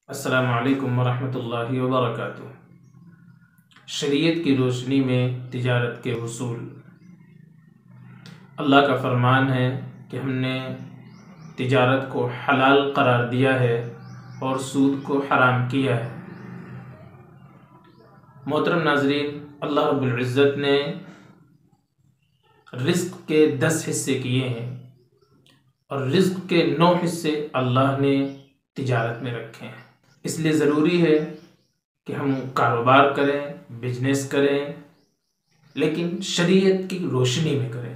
السلام علیکم ورحمۃ اللہ وبرکاتہ۔ شریعت کی روشنی میں تجارت کے اصول۔ اللہ کا فرمان ہے کہ ہم نے تجارت کو حلال قرار دیا ہے اور سود کو حرام کیا ہے۔ محترم ناظرین، اللہ رب العزت نے رزق کے 10 حصے کیے ہیں اور رزق کے 9 حصے اللہ نے تجارت میں رکھے ہیں۔ اس لیے ضروری ہے کہ ہم کاروبار کریں، بزنس کریں، لیکن شریعت کی روشنی میں کریں،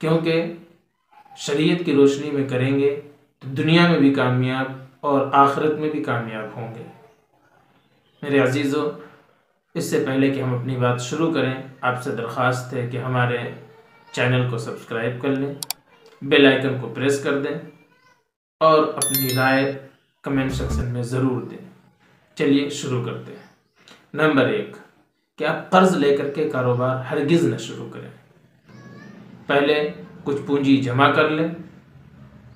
کیونکہ شریعت کی روشنی میں کریں گے تو دنیا میں بھی کامیاب اور آخرت میں بھی کامیاب ہوں گے۔ میرے عزیزو، اس سے پہلے کہ ہم اپنی بات شروع کریں، آپ سے درخواست ہے کہ ہمارے چینل کو سبسکرائب کر لیں، بیل آئیکن کو پریس کر دیں اور اپنی رائے کمنٹ سیکشن میں ضرور دیں۔ چلیے شروع کرتے ہیں۔ نمبر 1 کہ آپ قرض لے کر کے کاروبار ہرگز نہ شروع کریں۔ پہلے کچھ پونجی جمع کر لیں،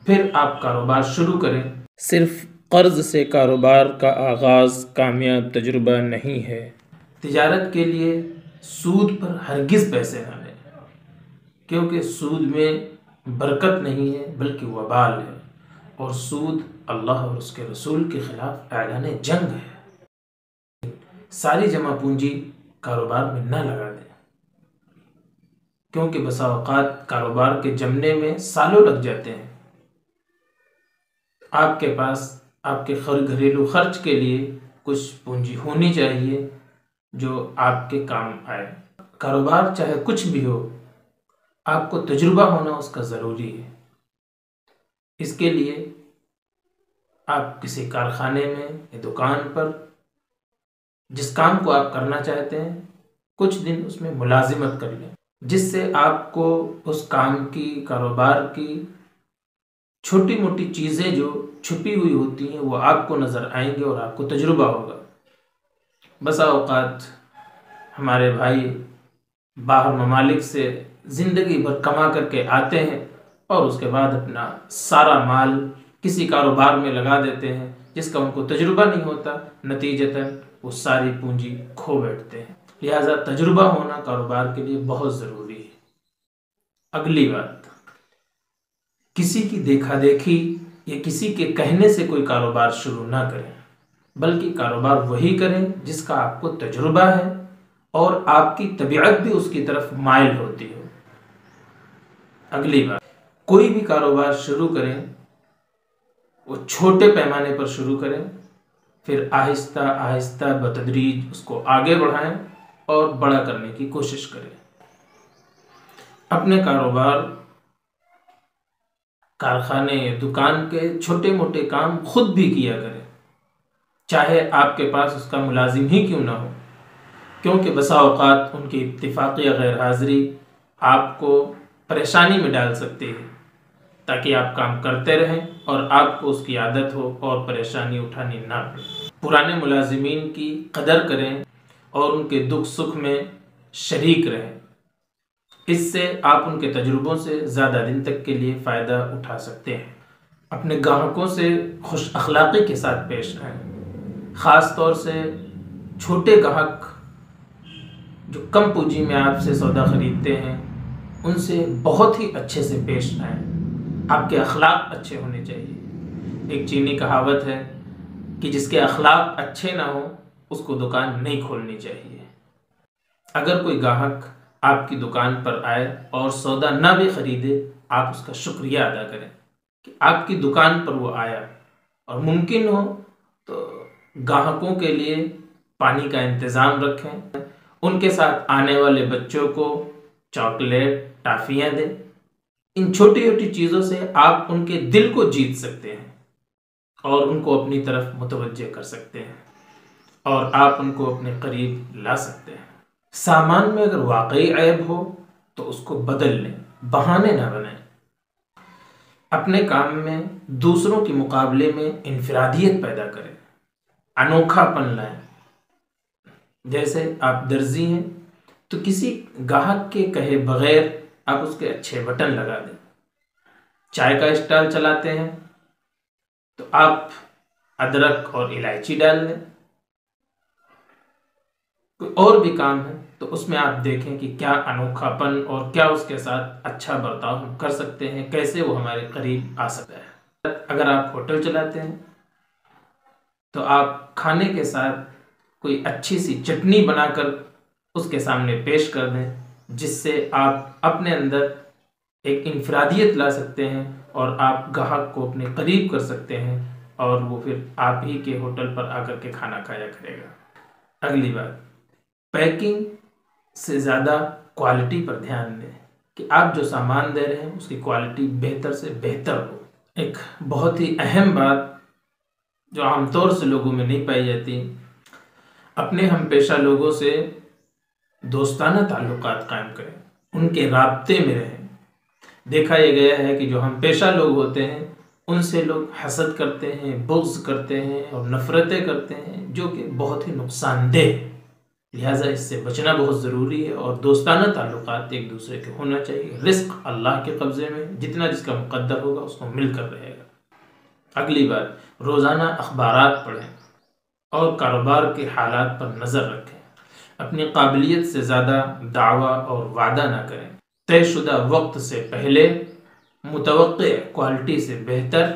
پھر آپ کاروبار شروع کریں۔ صرف قرض سے کاروبار کا آغاز کامیاب تجربہ نہیں ہے۔ تجارت کے لیے سود پر ہرگز پیسے نہ لیں، کیونکہ سود میں برکت نہیں ہے بلکہ وبال ہے، اور سود اللہ اور اس کے رسول کے خلاف اعلان جنگ ہے۔ ساری جمع پونجی کاروبار میں نہ لگا دیں، کیونکہ بسا اوقات کاروبار کے جمنے میں سالوں لگ جاتے ہیں۔ آپ کے پاس آپ کے گھریلو خرچ کے لیے کچھ پونجی ہونی چاہیے جو آپ کے کام آئے۔ کاروبار چاہے کچھ بھی ہو، آپ کو تجربہ ہونا اس کا ضروری ہے۔ اس کے لیے آپ کسی کارخانے میں یا دکان پر جس کام کو آپ کرنا چاہتے ہیں، کچھ دن اس میں ملازمت کر لیں، جس سے آپ کو اس کام کی، کاروبار کی چھوٹی موٹی چیزیں جو چھپی ہوئی ہوتی ہیں وہ آپ کو نظر آئیں گے اور آپ کو تجربہ ہوگا۔ بسا اوقات ہمارے بھائی باہر ممالک سے زندگی بھر کما کر کے آتے ہیں اور اس کے بعد اپنا سارا مال کسی کاروبار میں لگا دیتے ہیں جس کا ان کو تجربہ نہیں ہوتا، نتیجتاً وہ ساری پونجی کھو بیٹھتے ہیں۔ لہذا تجربہ ہونا کاروبار کے لیے بہت ضروری ہے۔ اگلی بات، کسی کی دیکھا دیکھی یا کسی کے کہنے سے کوئی کاروبار شروع نہ کریں، بلکہ کاروبار وہی کریں جس کا آپ کو تجربہ ہے اور آپ کی طبیعت بھی اس کی طرف مائل ہوتی ہو۔ اگلی بات، کوئی بھی کاروبار شروع کریں وہ چھوٹے پیمانے پر شروع کریں، پھر آہستہ آہستہ بتدریج اس کو آگے بڑھائیں اور بڑا کرنے کی کوشش کریں۔ اپنے کاروبار، کارخانے، دکان کے چھوٹے موٹے کام خود بھی کیا کریں، چاہے آپ کے پاس اس کا ملازم ہی کیوں نہ ہو، کیونکہ بسا اوقات ان کی اتفاقی غیر حاضری آپ کو پریشانی میں ڈال سکتی ہے، تاکہ آپ کام کرتے رہیں اور آپ کو اس کی عادت ہو اور پریشانی اٹھانی نہ پڑے۔ پرانے ملازمین کی قدر کریں اور ان کے دکھ سکھ میں شریک رہیں، اس سے آپ ان کے تجربوں سے زیادہ دن تک کے لیے فائدہ اٹھا سکتے ہیں۔ اپنے گاہکوں سے خوش اخلاقی کے ساتھ پیش آئیں، خاص طور سے چھوٹے گاہک جو کم پونجی میں آپ سے سودا خریدتے ہیں، ان سے بہت ہی اچھے سے پیش آئیں۔ آپ کے اخلاق اچھے ہونے چاہیے۔ ایک چینی کہاوت ہے کہ جس کے اخلاق اچھے نہ ہوں اس کو دکان نہیں کھولنی چاہیے۔ اگر کوئی گاہک آپ کی دکان پر آئے اور سودا نہ بھی خریدے، آپ اس کا شکریہ ادا کریں کہ آپ کی دکان پر وہ آیا، اور ممکن ہو تو گاہکوں کے لیے پانی کا انتظام رکھیں، ان کے ساتھ آنے والے بچوں کو چاکلیٹ، ٹافیاں دیں۔ ان چھوٹی چھوٹی چیزوں سے آپ ان کے دل کو جیت سکتے ہیں اور ان کو اپنی طرف متوجہ کر سکتے ہیں، اور آپ ان کو اپنے قریب لا سکتے ہیں۔ سامان میں اگر واقعی عیب ہو تو اس کو بدل لیں، بہانے نہ بنائیں۔ اپنے کام میں دوسروں کے مقابلے میں انفرادیت پیدا کریں، انوکھا پن لائیں۔ جیسے آپ درزی ہیں تو کسی گاہک کے کہے بغیر آپ اس کے اچھے بٹن لگا دیں۔ چائے کا اسٹال چلاتے ہیں تو آپ ادرک اور الائچی ڈال لیں۔ کوئی اور بھی کام ہے تو اس میں آپ دیکھیں کہ کیا انوکھا پن اور کیا اس کے ساتھ اچھا برتاؤ ہم کر سکتے ہیں، کیسے وہ ہمارے قریب آ سکتا ہے۔ اگر آپ ہوٹل چلاتے ہیں تو آپ کھانے کے ساتھ کوئی اچھی سی چٹنی بنا کر اس کے سامنے پیش کر دیں، جس سے آپ اپنے اندر ایک انفرادیت لا سکتے ہیں اور آپ گاہک کو اپنے قریب کر سکتے ہیں، اور وہ پھر آپ ہی کے ہوٹل پر آ کر کے کھانا کھایا کرے گا۔ اگلی بات، پیکنگ سے زیادہ کوالٹی پر دھیان دیں کہ آپ جو سامان دے رہے ہیں اس کی کوالٹی بہتر سے بہتر ہو۔ ایک بہت ہی اہم بات جو عام طور سے لوگوں میں نہیں پائی جاتی، اپنے ہم پیشہ لوگوں سے دوستانہ تعلقات قائم کریں، ان کے رابطے میں رہیں۔ دیکھا یہ گیا ہے کہ جو ہم پیشہ لوگ ہوتے ہیں ان سے لوگ حسد کرتے ہیں، بغض کرتے ہیں اور نفرتیں کرتے ہیں، جو کہ بہت ہی نقصان دہ ہے۔ لہٰذا اس سے بچنا بہت ضروری ہے، اور دوستانہ تعلقات ایک دوسرے کے ہونا چاہیے۔ رزق اللہ کے قبضے میں، جتنا جس کا مقدر ہوگا اس کو مل کر رہے گا۔ اگلی بات، روزانہ اخبارات پڑھیں اور کاروبار کے حالات پر نظر رکھیں۔ اپنی قابلیت سے زیادہ دعویٰ اور وعدہ نہ کریں۔ طے شدہ وقت سے پہلے، متوقع کوالٹی سے بہتر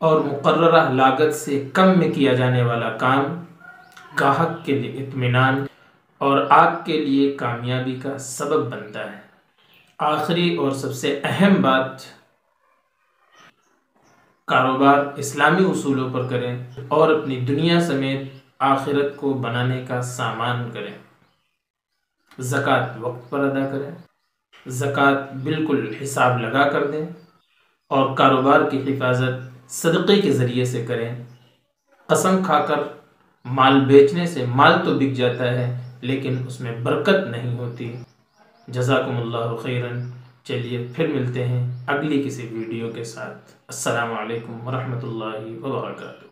اور مقررہ لاگت سے کم میں کیا جانے والا کام گاہک کے لیے اطمینان اور آپ کے لیے کامیابی کا سبب بنتا ہے۔ آخری اور سب سے اہم بات، کاروبار اسلامی اصولوں پر کریں اور اپنی دنیا سمیت آخرت کو بنانے کا سامان کریں۔ زکوٰۃ وقت پر ادا کریں، زکوٰۃ بالکل حساب لگا کر دیں، اور کاروبار کی حفاظت صدقے کے ذریعے سے کریں۔ قسم کھا کر مال بیچنے سے مال تو بک جاتا ہے لیکن اس میں برکت نہیں ہوتی۔ جزاکم اللہ خیراً۔ چلیے پھر ملتے ہیں اگلی کسی ویڈیو کے ساتھ۔ السلام علیکم ورحمۃ اللہ وبرکاتہ۔